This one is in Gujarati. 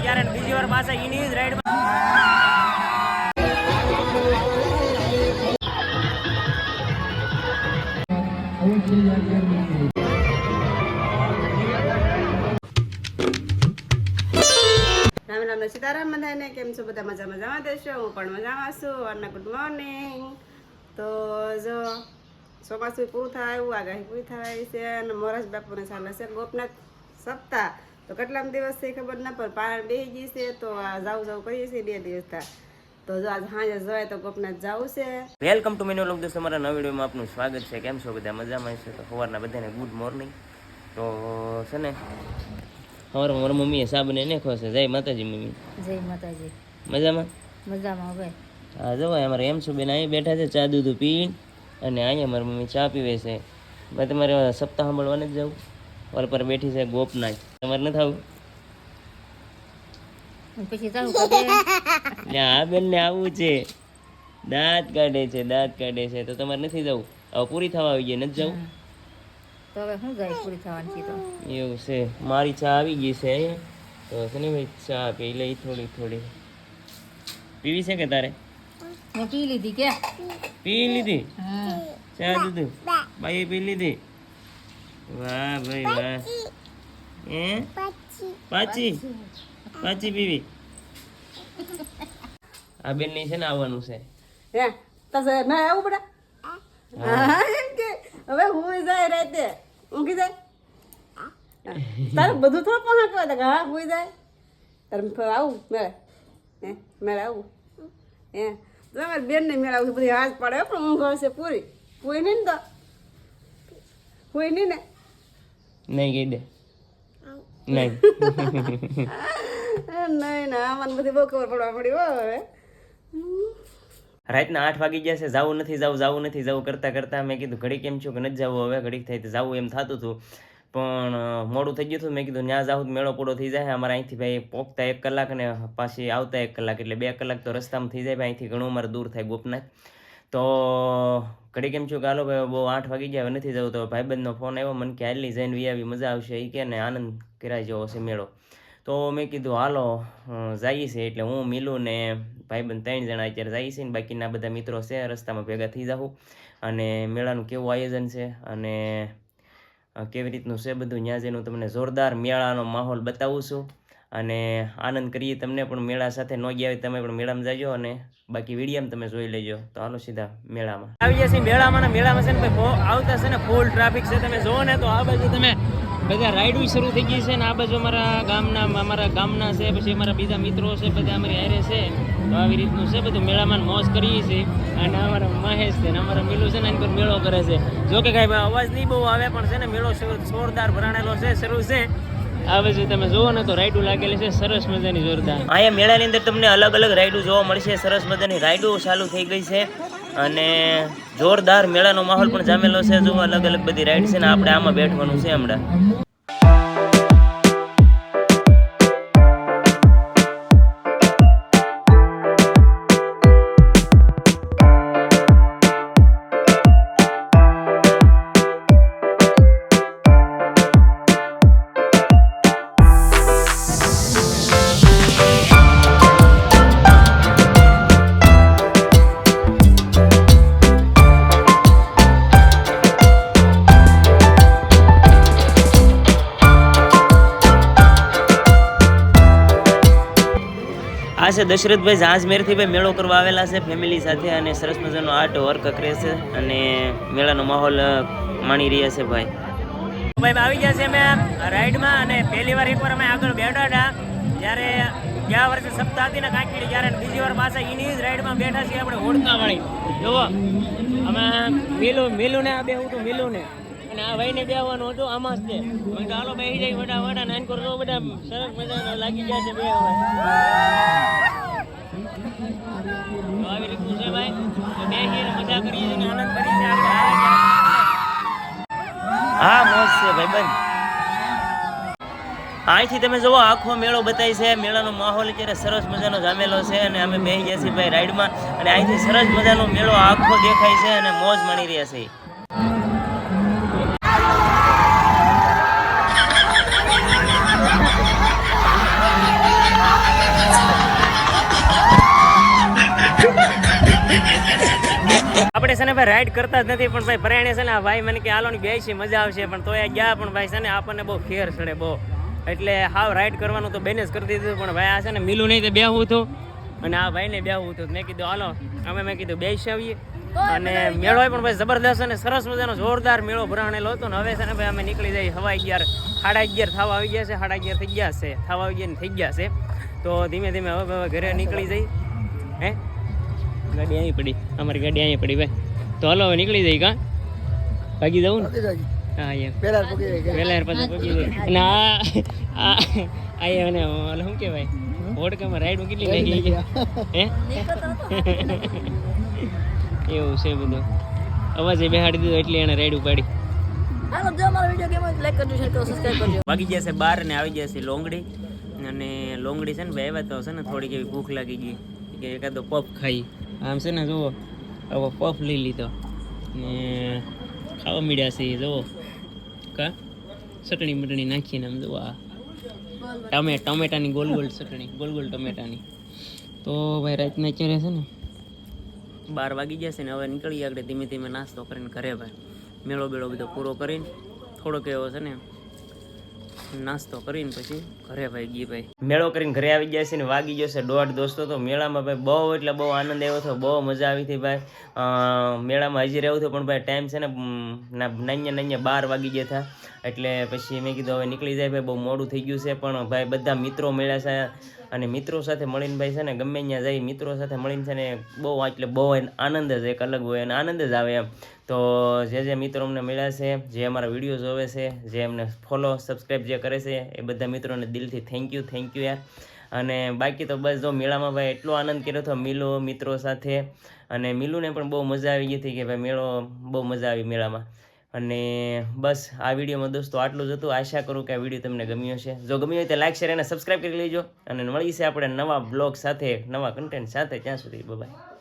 ત્યારે બીજી વાર પાછા એની જ રાઈડ રામ રામ સીતારામ બધાને કેમ છો બધા મજામાં દેશો હું પણ મજામાં છું અને ગુડ મોર્નિંગ તો જો ચોમાસું પૂરું થાય આવ્યું આગાહી પૂરી થાય છે અને મોરાજ બાપુને ચાલે છે ગોપનાથ સપ્તાહ તો કેટલામ દિવસ છે ખબર ના પણ પાણ બેસી ગઈ છે તો આ જાવું કરીએ છીએ 2 દિવસ થાય તો જો આજ સાંજે જવાય તો ગોપનાથ જવું છે. વેલકમ ટુ મિનો લોક દોસ્તો મારા નવા વિડીયોમાં આપનું સ્વાગત છે. કેમ છો બધા મજામાં છે? તો સવારના બધાને ગુડ મોર્નિંગ. તો છે ને સવારમાં મારી મમ્મીએ સાબને નાખો છે. જય માતાજી મમ્મી. જય માતાજી. મજામાં મજામાં હવે હા જવાય અમારે એમ શું બેન અહીં બેઠા છે ચા દૂધ પી અને અહીંયા મારી મમ્મી ચા પીવે છે. ભાઈ તમારે સપ્તાહ સાંભળવાને જ જવું ઓર પર બેઠી છે ગોપનાથ. તમારે નથી આવું? પછી જાઉં કદે આ બેન ને આવું છે. દાંત કાઢે છે તો તમારે નથી જવું? હવે પૂરી થવા આવી ગઈ નથી જવું? તો હવે શું જાય પૂરી થવાની છે તો એવું છે. મારી ચા આવી ગઈ છે તો છે ને ભાઈ ચા પી લઈ થોડી પીવી છે કે તારે? મેં પી લીધી કે પી લીધી ચા દૂધ બાઈ પી લીધી? વાહ ભાઈ વાહ. પાછી પીવી? આ બેન ની છે ને આવવાનું છે. હે તસે ના આવું બડા હા એમ કે હવે હું જાય રાતે ઊંઘી જાય તારે બધું થોડું પણ કહે કે હા હુઈ જાય તારે આવું મેળે આવું હે તમારે બેન ને મેળાવું બધી હાથ પડે પણ ઊંઘ હશે પૂરી કોઈ નહીં ને તો કોઈ નહીં ને નહીં કહી દે નહીં નહીં ના મને બધી બહુ ખબર પડવા મળી હો હવે. રાતના 8 વાગી ગયા છે. જવું નથી જવું કરતા મેં કીધું ઘડી કેમ છું કે નથી જવું હવે ઘડીક થઈ તો જવું એમ થતું હતું પણ મોડું થઈ ગયું હતું. મેં કીધું ત્યાં જાઉં મેળો પૂરો થઈ જાય. અમારે અહીંથી ભાઈ પોગતા 1 કલાક ને પાછી આવતા 1 કલાક એટલે 2 કલાક તો રસ્તામાં થઈ જાય. અહીંથી ઘણું અમારે દૂર થાય ગોપનાથ. તો ઘડી કેમ છું કે હાલો ભાઈ બહુ 8 વાગી ગયા હવે નથી જવું. તો ભાઈબંધનો ફોન આવ્યો મને કે હાલી જઈને વી આવી મજા આવશે એ કે ને આનંદ કરાય જેવો છે મેળો. તો મેં કીધું હાલો જઈએ છે એટલે હું મિલું ને ભાઈબંધ 3 જણા અત્યારે જઈએ છીએ ને બાકીના બધા મિત્રો છે રસ્તામાં ભેગા થઈ જાઉં અને મેળાનું કેવું આયોજન છે અને કેવી રીતનું છે બધું ત્યાં જઈને હું તમને જોરદાર મેળાનો માહોલ બતાવું છું અને આનંદ કરીએ. તમને પણ મેળા સાથે ન ગયા હોય તમે પણ મેળામાં જજો અને બાકી વિડીયોમાં તમે જોઈ લેજો. તો હાલો સીધા મેળામાં આવી જશે. મેળામાં છે ને ભાઈ આવતા છે ને ફૂલ ટ્રાફિક છે. તમે જોવો ને તો આ બાજુ તમે બધા રાઈડું શરૂ થઈ ગઈ છે ને આ બાજુ અમારા ગામના છે પછી અમારા બીજા મિત્રો છે બધા અમારી હારે છે. તો આવી રીતનું છે બધું મેળામાં મોજ કરીએ છીએ અને અમારા મહેશ છે ને અમારા મિલુ છે ને એની પર મેળો કરે છે. જો કે કાંઈ અવાજ નહીં બહુ આવે પણ છે ને મેળો જોરદાર ભરાણેલો છે શરૂ છે. આ બાજુ તમે જુઓ ને તો રાઈડું લાગેલી છે સરસ મજાની જોરદાર. અહીંયા મેળાની અંદર તમને અલગ અલગ રાઈડું જોવા મળશે. સરસ મજાની રાઈડું ચાલુ થઈ ગઈ છે અને જોરદાર મેળાનો માહોલ પણ જામેલો છે. જો અલગ અલગ બધી રાઈડ છે ને આપણે આમાં બેઠવાનું છે હમણાં. આ છે દશરથભાઈ જાંજમેરથી ભાઈ મેળો કરવા આવેલા છે ફેમિલી સાથે અને સરસ મજાનો આર્ટ વર્ક કરે છે અને મેળાનો માહોલ માણી રહ્યા છે ભાઈ. આવી ગયા છે અમે રાઈડમાં અને પહેલી વાર એકવાર અમે આગળ બેઠા હતા જ્યારે ગયા વર્ષે સપ્તાહ હતી ને કાંકડી ત્યારે બીજી વાર પાછા એની જ રાઈડમાં બેઠા છીએ આપણે હોડકા વાળી. જુઓ અમે મિલું ને આ બે હતું મિલું ને અને આ ભાઈને બેવાનું હતું આમાં જ છે. ચાલો બેસી જાય વડા નાન કરો બધા સરસ મજાના લાગી ગયા છે બે આવી રીતનું છે ભાઈ. બેસીને મજા કરીએ છીએ આનંદ કરીએ છીએ. હા મોજ છે ભાઈ બંધ. અહીંથી તમે જુઓ આખો મેળો બતાવી છે. મેળાનો માહોલ અત્યારે સરસ મજાનો જામેલો છે અને અમે બેસી ગયા છીએ ભાઈ રાઈડમાં અને અહીંથી સરસ મજાનો મેળો આખો દેખાય છે અને મોજ માણી રહ્યા છે. ને ભાઈ રાઈડ કરતા જ નથી, પણ ભાઈ પરાયણે છે ને આ ભાઈ મને કે હાલો ને બેસી મજા આવશે, પણ તોય ગયા પણ ભાઈ છે ને આપણને બહુ ખેર ચડે બહુ, એટલે હાવ રાઈડ કરવાનું તો બેને જ કરી દીધું, પણ ભાઈ આ છે ને મિલું નહીં તો બેહવું હતું અને આ ભાઈને બેહવું હતું. મેં કીધું હાલો મેં કીધું બેસી આવીએ. અને મેળો પણ ભાઈ જબરદસ્ત અને સરસ મજાનો જોરદાર મેળો ભરાણેલો હતો ને હવે છે ને ભાઈ અમે નીકળી જઈએ 11:30 11:30 થવા આવી ગયા છે, 11:30 થઈ ગયા છે, થવા આવી ગયા ને થઈ ગયા છે. તો ધીમે ધીમે હવે ઘરે નીકળી જઈ. હે ગાડી અહીં પડી, અમારી ગાડી અહીં પડી ભાઈ, તો હાલો હવે નીકળી જઈ. કાં ભાગી જવું ને? હા એમ પહેલા પછી પગી જાય. અને આ અને શું કહેવાય વોડકામાં રાઈડમાં કેટલી નાખી ગયા હે એવું છે બધું. અવાજે બેહાડી દીધો એટલે એને રાઈડ ઉપાડી. વાગી ગયા છે 12 ને આવી ગયા છે લોંગડી. અને લોંગડી છે ને ભાઈ આવ્યા તો છે ને થોડીક એવી ભૂખ લાગી ગઈ કે એકાદો પફ ખાઈ. આમ છે ને જુઓ હવે પફ લઈ લીધો ને ખાવા મીડ્યા છે જુઓ. કા ચટણી બટણી નાખીને આમ જુઓ આ ટમેટાની ગોલ ગોલ ચટણી, ગોલ ગોલ ટમેટાની. તો ભાઈ રાતના અત્યારે છે ને 12 વાગી ગયા છે ને હવે નીકળી આગળ ધીમે ધીમે નાસ્તો કરીને ઘરે ભાઈ. મેળો બેળો બધો પૂરો કરીને થોડોક એવો છે ને નાસ્તો કરીને પછી ઘરે ભાઈ ગઈ ભાઈ. મેળો કરીને ઘરે આવી ગયા છે ને વાગી જશે 1:30 દોસ્તો. તો મેળામાં ભાઈ બહુ એટલે બહુ આનંદ આવ્યો હતો, બહુ મજા આવી હતી ભાઈ. મેળામાં હજી રહેવું હતું પણ ભાઈ ટાઈમ છે ને નાન્યા 12 વાગી ગયા હતા, એટલે પછી મેં કીધું હવે નીકળી જાય ભાઈ, બહુ મોડું થઈ ગયું છે. પણ ભાઈ બધા મિત્રો મળ્યા છે અને મિત્રો સાથે મળીને ભાઈ છે ને ગમે ત્યાં જાય મિત્રો સાથે મળીને છે ને બહુ એટલે બહુ આનંદ જ એક અલગ હોય અને આનંદ જ આવે એમ. તો જે મિત્રો અમને મળ્યા છે, જે અમારા વિડીયો જોવે છે, જે અમને ફોલો સબસ્ક્રાઈબ જે કરે છે એ બધા મિત્રોને દિલથી થેન્ક યુ યાર. અને બાકી તો બસ જો મેળામાં ભાઈ એટલો આનંદ કર્યો હતો મિલો મિત્રો સાથે, અને મિલુને પણ બહુ મજા આવી ગઈ હતી કે ભાઈ મેળો બહુ મજા આવી મેળામાં. અને બસ આ વિડીયોમાં દોસ્તો આટલું જ હતું. આશા કરું કે આ વિડીયો તમને ગમ્યો છે. જો ગમ્યો હોય તો લાઈક શેર અને સબસ્ક્રાઈબ કરી લેજો અને મળીશું આપણે નવા બ્લોગ સાથે, નવા કન્ટેન્ટ સાથે. ત્યાં સુધી બાય.